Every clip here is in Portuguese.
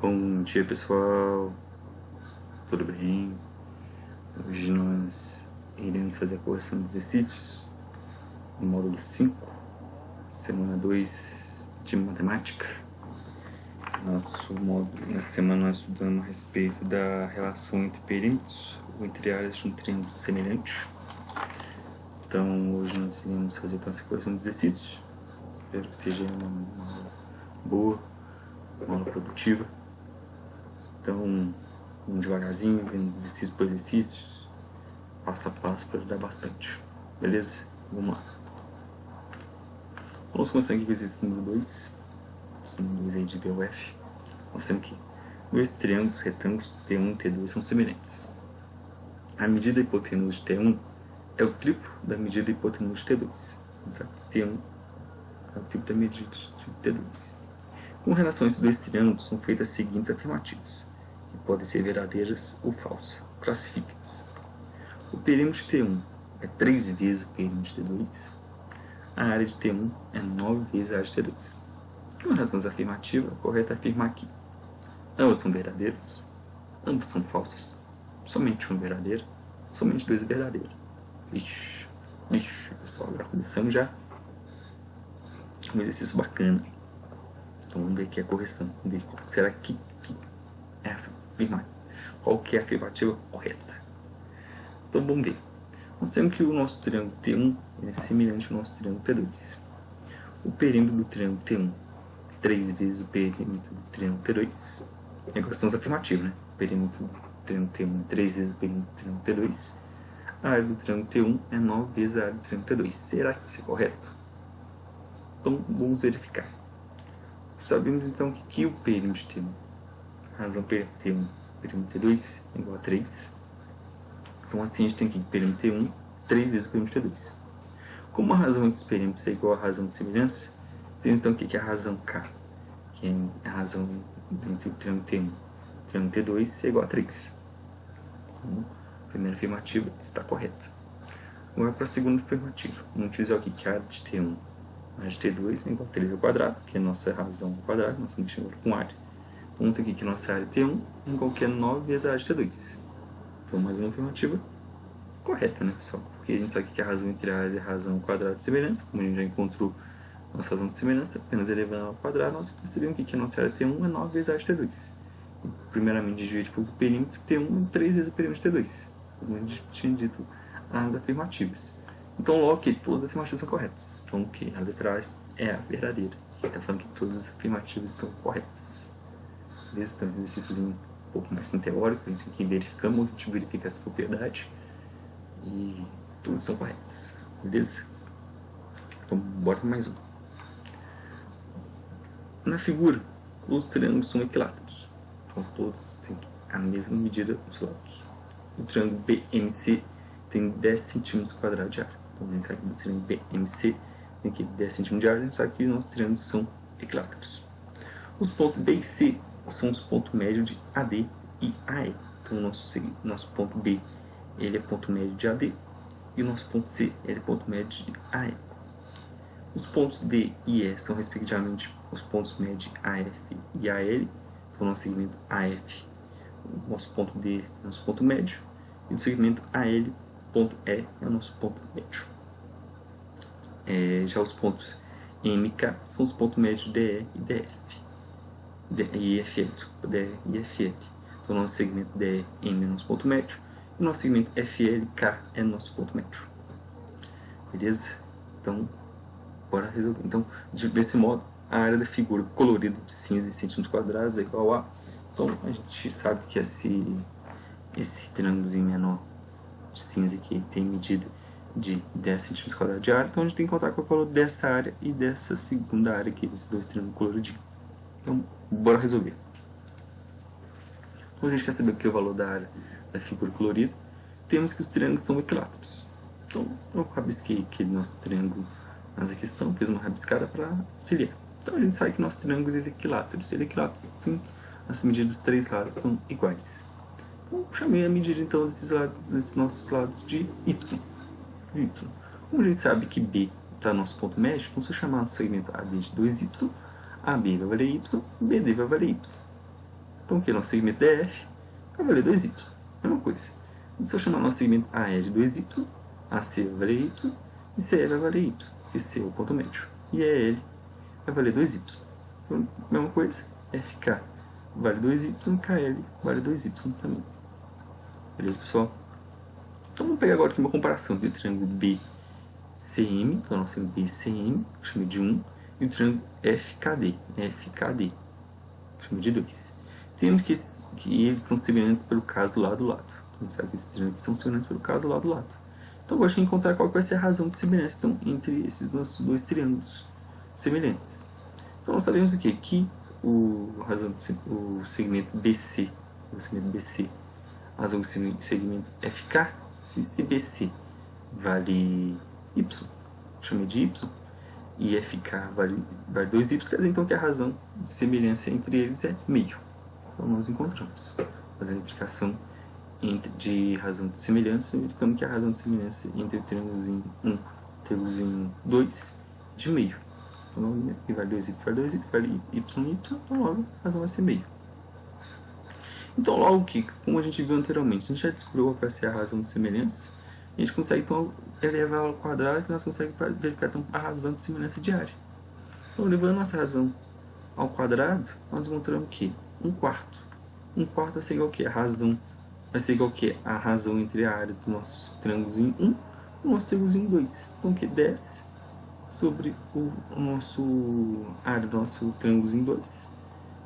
Bom dia, pessoal, tudo bem? Hoje nós iremos fazer a correção dos exercícios no módulo 5, semana 2 de matemática. Nessa semana nós estudamos a respeito da relação entre perímetros ou entre áreas de um triângulo semelhante. Então hoje nós iremos fazer essa correção dos exercícios. Espero que seja uma aula boa, uma aula produtiva. Então, vamos devagarzinho, vendo exercício por exercício, passo a passo, para ajudar bastante. Beleza? Vamos lá. Vamos começar aqui com o exercício número 2. Esse número 2 aí de BOF. Mostrando que dois triângulos retângulos T1 e T2 são semelhantes. A medida da hipotenusa de T1 é o triplo da medida da hipotenusa de T2. T1 é o triplo da medida de T2. Com relação a esses dois triângulos, são feitas as seguintes afirmativas, que podem ser verdadeiras ou falsas. Classifique-as. O perímetro de T1 é 3 vezes o perímetro de T2. A área de T1 é 9 vezes a área de T2. Com razões afirmativas, é correto afirmar que ambas são verdadeiras, ambas são falsas, somente uma verdadeira, somente duas verdadeiras. Vixe, pessoal, agora começamos já um exercício bacana. Então vamos ver aqui a correção. Vamos ver será que é afirmar. Qual que é a afirmativa correta? Então vamos ver. Nós temos que o nosso triângulo T1 é semelhante ao nosso triângulo T2. O perímetro do triângulo T1 é 3 vezes o perímetro do triângulo T2. Agora são as afirmativas, né? O perímetro do triângulo T1 é 3 vezes o perímetro do triângulo T2. A área do triângulo T1 é 9 vezes a área do triângulo T2. Será que isso é correto? Então vamos verificar. Sabemos então que o perímetro de T1, a razão T1, perímetro T2 é igual a 3. Então assim a gente tem aqui perímetro T1, 3 vezes o perímetro T2. Como a razão entre os perímetros é igual à razão de semelhança, temos então que a razão K, que é a razão entre o triângulo T1 e o triângulo T2, é igual a 3. Então, a primeira afirmativa está correta. Agora para a segunda afirmativa, vamos utilizar aqui que a área de T1 a área de T2 é igual a 3 ao quadrado, que é a nossa razão ao quadrado, nós estamos mexendo com área. Então, vamos ter aqui que nossa área T1 é igual a 9 vezes a área de T2. Então, mais uma afirmativa correta, né, pessoal? Porque a gente sabe que a razão entre áreas é a razão ao quadrado de semelhança. Como a gente já encontrou nossa razão de semelhança, apenas elevando ao quadrado, nós percebemos que a nossa área T1 é 9 vezes a área de T2. E, primeiramente, divide por perímetro T1 é 3 vezes o perímetro de T2. Como a gente tinha dito as afirmativas. Então, logo que todas as afirmativas são corretas. Então, o que? A letra A é a verdadeira. Ele está falando que todas as afirmativas estão corretas. Beleza? Então, esse exercício um pouco mais teórico, a gente tem que ir verificando, a gente verifica essa propriedade. E todas são corretas. Beleza? Então, bora para mais um. Na figura, os triângulos são equiláteros. Então, todos têm a mesma medida dos lados. O triângulo BMC tem 10 centímetros quadrados de área. Então, a gente sabe que o triângulo BMC tem aqui 10 centímetros de área, a gente sabe que os nossos triângulos são equiláteros. Os pontos B e C são os pontos médios de AD e AE. Então, o nosso ponto B ele é ponto médio de AD e o nosso ponto C ele é ponto médio de AE. Os pontos D e E são, respectivamente, os pontos médios de AF e AL. Então, no segmento AF, o nosso ponto D é o nosso ponto médio e no segmento AL, ponto E é o nosso ponto médio. Já os pontos M e K são os pontos médios DE e DF. DE e FF. Então, o nosso segmento DE M é o nosso ponto médio e o nosso segmento FLK é o nosso ponto médio. Beleza? Então, bora resolver. Então, desse modo, a área da figura colorida de cinza em centímetros quadrados é igual a... Então, a gente sabe que esse triângulozinho menor de cinza aqui tem medida de 10 centímetros quadrados de área, então a gente tem que contar com o valor dessa área e dessa segunda área aqui, desses dois triângulos coloridinhos. Então, bora resolver. Então, a gente quer saber o que é o valor da área da figura colorida. Temos que os triângulos são equiláteros. Então, eu rabisquei aquele nosso triângulo nessa questão, fiz uma rabiscada para auxiliar. Então, a gente sabe que nosso triângulo é equilátero. Se ele é equilátero, sim, as medidas dos três lados são iguais. Então, chamei a medida então desses nossos lados de y. Como a gente sabe que B está no nosso ponto médio, então se eu chamar nosso segmento AD de 2y, AB vai valer y, BD vai valer y. Então o que? Nosso segmento DF vai valer 2y. Mesma coisa. Se eu chamar nosso segmento AE de 2y, AC vai valer y, e CE vai valer y, porque C é o ponto médio. E EL vai valer 2y. Então, mesma coisa, FK vale 2y, KL vale 2y também. Beleza, pessoal? Então vamos pegar agora aqui uma comparação entre o triângulo BCM, então nosso BCM, que chama de 1, e o triângulo FKD, que chama de 2. Temos que eles são semelhantes pelo caso lado a lado. A gente sabe que esses triângulos são semelhantes pelo caso lado a lado. Então eu gosto de encontrar qual vai ser a razão de semelhança entre esses nossos dois triângulos semelhantes. Então nós sabemos o quê? Que o segmento BC, a razão do segmento FK, se esse BC vale y, chamei de y, e FK vale 2y, quer dizer então que a razão de semelhança entre eles é meio. Então nós encontramos, fazendo a aplicação de razão de semelhança, verificando que a razão de semelhança entre o triângulozinho 1 e o triângulozinho 2 é de meio. Então aqui vale 2y, vale y, então logo a razão vai ser meio. Então logo que, como a gente viu anteriormente, a gente já descobriu qual vai ser a razão de semelhança, a gente consegue então elevar ela ao quadrado e nós conseguimos verificar então a razão de semelhança diária. Então levando a nossa razão ao quadrado, nós encontramos o quê? 1/4. 1/4 vai ser igual ao quê? Vai ser igual ao quê? A razão entre a área do nosso triângulozinho 1 e o nosso triângulozinho 2. Então o que? 10 sobre a área do nosso triângulozinho 2.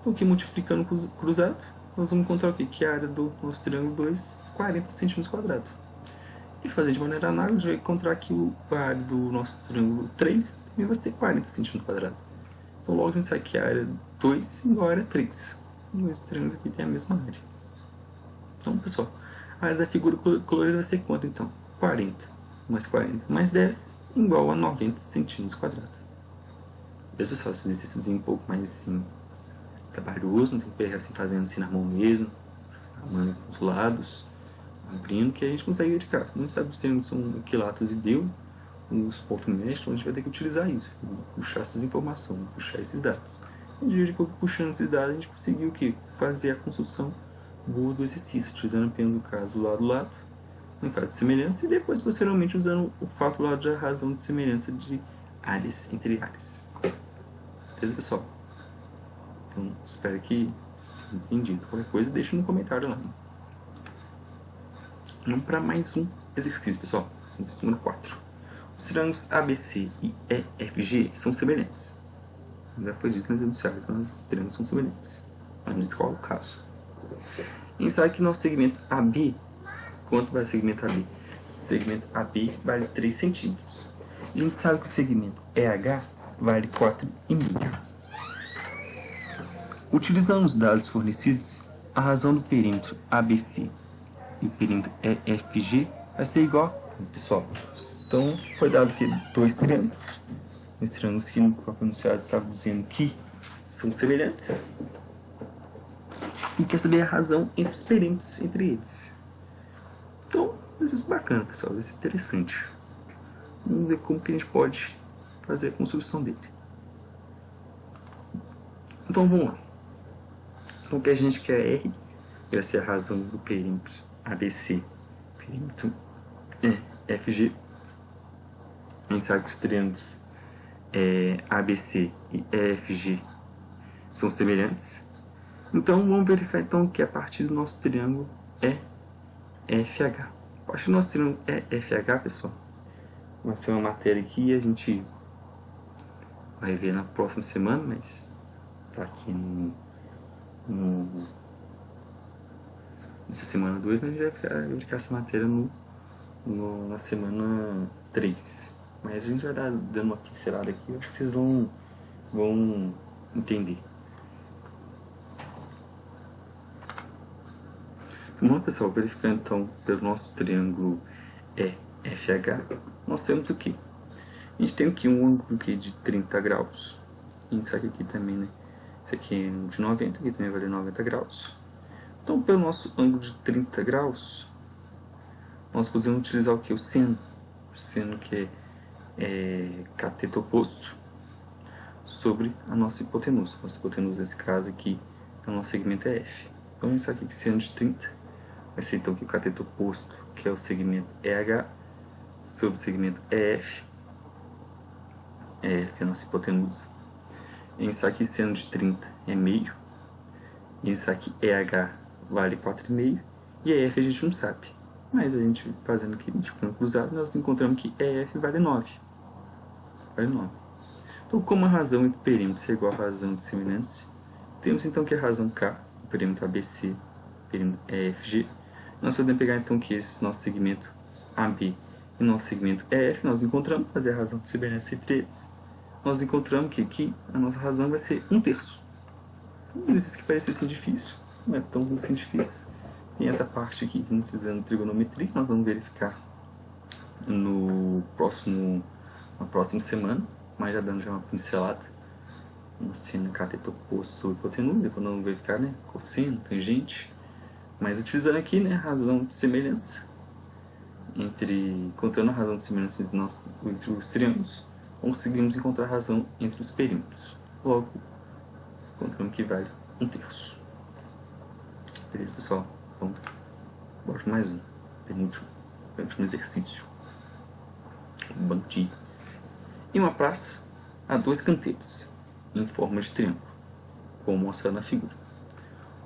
Então aqui multiplicando cruzado, nós vamos encontrar o quê? Que a área do nosso triângulo 2 é 40 cm². E fazer de maneira análoga, a gente vai encontrar que a área do nosso triângulo 3 também vai ser 40 cm². Então logo a gente sabe que a área 2 é igual à área 3. Os dois triângulos aqui têm a mesma área. Então, pessoal, a área da figura colorida vai ser quanto, então? 40 mais 40 mais 10 igual a 90 cm². Beleza, pessoal? Esse exercíciozinho um pouco mais, assim, trabalhoso, não tem que pegar assim, fazendo assim na mão mesmo, amando com os lados, abrindo, que a gente consegue verificar. Não sabe se são equilatos e deu os pontos médios, então a gente vai ter que utilizar isso, puxar essas informações, puxar esses dados. E de que puxando esses dados, a gente conseguiu o quê? Fazer a construção boa do exercício, utilizando apenas o caso lado a lado, no caso de semelhança, e depois, posteriormente, usando o fato lá da razão de semelhança de áreas entre áreas. Beleza, pessoal? Então, espero que vocês tenham entendido. Qualquer coisa, deixa no comentário lá. Vamos para mais um exercício, pessoal. Exercício número 4. Os triângulos ABC e EFG são semelhantes. Já foi dito no enunciado que os triângulos são semelhantes. Mas não diz qual é o caso. A gente sabe que nosso segmento AB, quanto vai o segmento AB? O segmento AB vale 3 centímetros. A gente sabe que o segmento EH vale 4,5. Utilizando os dados fornecidos, a razão do perímetro ABC e o perímetro EFG vai ser igual, pessoal. Então, foi dado que dois triângulos que no próprio enunciado estava dizendo que são semelhantes. E quer saber a razão entre os perímetros entre eles. Então, isso é bacana, pessoal, isso é interessante. Vamos ver como que a gente pode fazer a construção dele. Então, vamos lá. Então, o que a gente quer é R, vai ser a razão do perímetro ABC, perímetro FG. A gente sabe que os triângulos ABC e EFG são semelhantes. Então, vamos verificar então que a partir do nosso triângulo EFH. A partir do nosso triângulo EFH, pessoal, vai ser uma matéria que a gente vai ver na próxima semana, mas tá aqui nessa semana 2, mas a gente vai verificar essa matéria na semana 3. Mas a gente vai dar dando uma pincelada aqui, eu acho que vocês vão entender. Vamos, pessoal, verificar então pelo nosso triângulo EFH, nós temos o que? A gente tem aqui um ângulo de 30 graus. A gente sabe aqui também, né? Esse aqui é de 90, aqui também vale 90 graus. Então, pelo nosso ângulo de 30 graus, nós podemos utilizar o que? O seno. O seno que é cateto oposto sobre a nossa hipotenusa. Nossa hipotenusa, nesse caso aqui, é o nosso segmento EF. Então isso aqui que seno de 30 vai ser então que o cateto oposto, que é o segmento EH, sobre o segmento EF, que é a nossa hipotenusa. Isso aqui seno de 30 é meio, isso aqui EH vale 4,5, e EF a gente não sabe. Mas a gente fazendo aqui, multiplicando cruzado, nós encontramos que EF vale 9. Vale 9. Então, como a razão entre perímetros é igual à razão de semelhança, temos então que a razão K, o perímetro ABC, o perímetro EFG, nós podemos pegar então que esse nosso segmento AB e nosso segmento EF, nós encontramos, fazer a razão de semelhança entre eles. Nós encontramos que aqui a nossa razão vai ser 1/3. Um exercício que parece assim difícil, não é tão assim difícil. Tem essa parte aqui que nós fizemos trigonometria, que nós vamos verificar na próxima semana, mas já dando uma pincelada. Uma seno cateto oposto sobre hipotenusa, depois nós vamos verificar, né, cosseno, tangente. Mas utilizando aqui, né, a razão de semelhança, encontrando a razão de semelhança entre os triângulos, conseguimos encontrar a razão entre os perímetros. Logo, encontramos que vale 1/3. Beleza, pessoal? Então, bora para mais um. Penúltimo exercício. Banco de itens. Em uma praça, há 2 canteiros, em forma de triângulo, como mostrado na figura,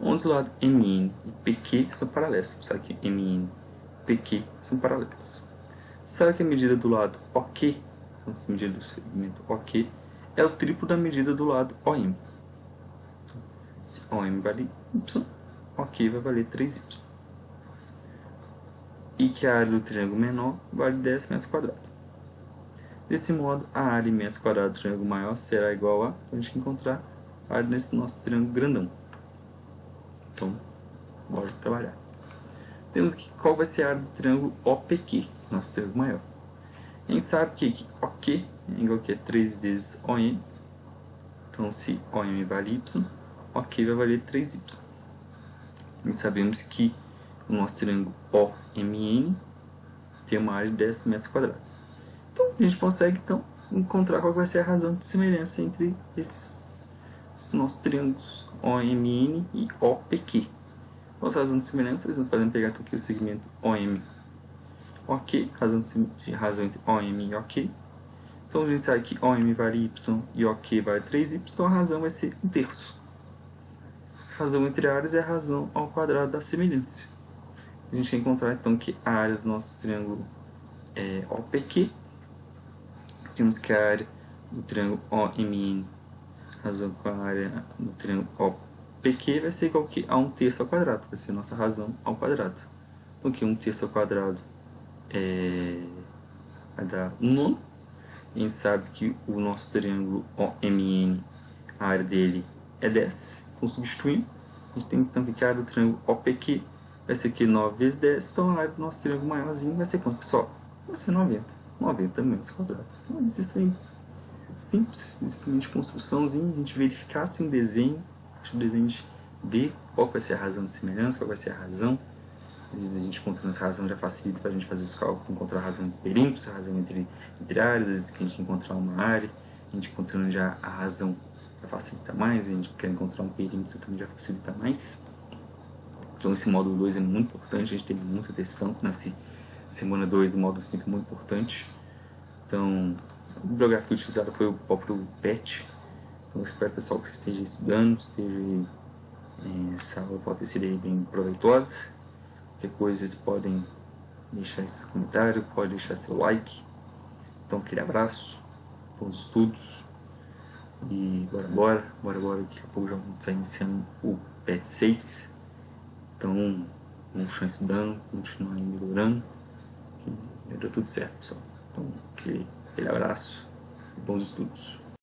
onde os lados MN e PQ são paralelos. Sabe que MN e PQ são paralelos. Sabe que a medida do lado OK, a medida do segmento OK, é o triplo da medida do lado OM. Se OM vale Y, OK vai valer 3Y. E que a área do triângulo menor vale 10 metros quadrados. Desse modo, a área em metros quadrados do triângulo maior será igual a... Então, a gente tem que encontrar a área nesse nosso triângulo grandão. Então, bora trabalhar. Temos aqui qual vai ser a área do triângulo OPQ, nosso triângulo maior. A gente sabe que OK é igual a 3 vezes OM. Então, se OM vale Y, OK vai valer 3Y. E sabemos que o nosso triângulo OMN tem uma área de 10 metros quadrados. Então, a gente consegue então encontrar qual vai ser a razão de semelhança entre esses nossos triângulos OMN e OPQ. Qual a razão de semelhança? Nós podemos pegar aqui o segmento OM, OK, razão entre OM e OK. Então, a gente sabe que OM vale Y e OK vale 3Y, então a razão vai ser 1/3. A razão entre áreas é a razão ao quadrado da semelhança. A gente vai encontrar então que a área do nosso triângulo é OPQ. Temos que a área do triângulo OMN, razão com a área do triângulo OPQ, vai ser igual a 1/3 ao quadrado, vai ser a nossa razão ao quadrado. Então aqui 1/3 ao quadrado vai dar 1/9. A gente sabe que o nosso triângulo OMN, a área dele é 10. Então substituindo, a gente tem então que a área do triângulo OPQ vai ser aqui 9 vezes 10, então a área do nosso triângulo maiorzinho vai ser quanto, pessoal? Vai ser 90 metros quadrados. Então, existe simples, existe de construçãozinha, a gente verificar assim o desenho, o desenho de ver qual vai ser a razão de semelhança, qual vai ser a razão. Às vezes a gente encontrando essa razão já facilita para a gente fazer os cálculos, encontrar a razão entre perímetros, a razão entre áreas, às vezes que a gente encontrar uma área, a gente encontrando já a razão já facilita mais, a gente quer encontrar um perímetro também já facilita mais. Então esse módulo 2 é muito importante, a gente tem muita atenção nessa semana 2 do módulo 5 é muito importante. Então, a bibliografia utilizada foi o próprio PET. Então, eu espero, pessoal, que você esteja estudando, essa aula pode ter sido bem proveitosa. Qualquer coisa, vocês podem deixar esse comentário, pode deixar seu like. Então, aquele abraço, bons estudos. E bora, daqui a pouco já vamos estar iniciando o PET 6. Então, vamos continuar estudando, continuar melhorando. Que deu tudo certo, pessoal. Então, aquele abraço e bons estudos.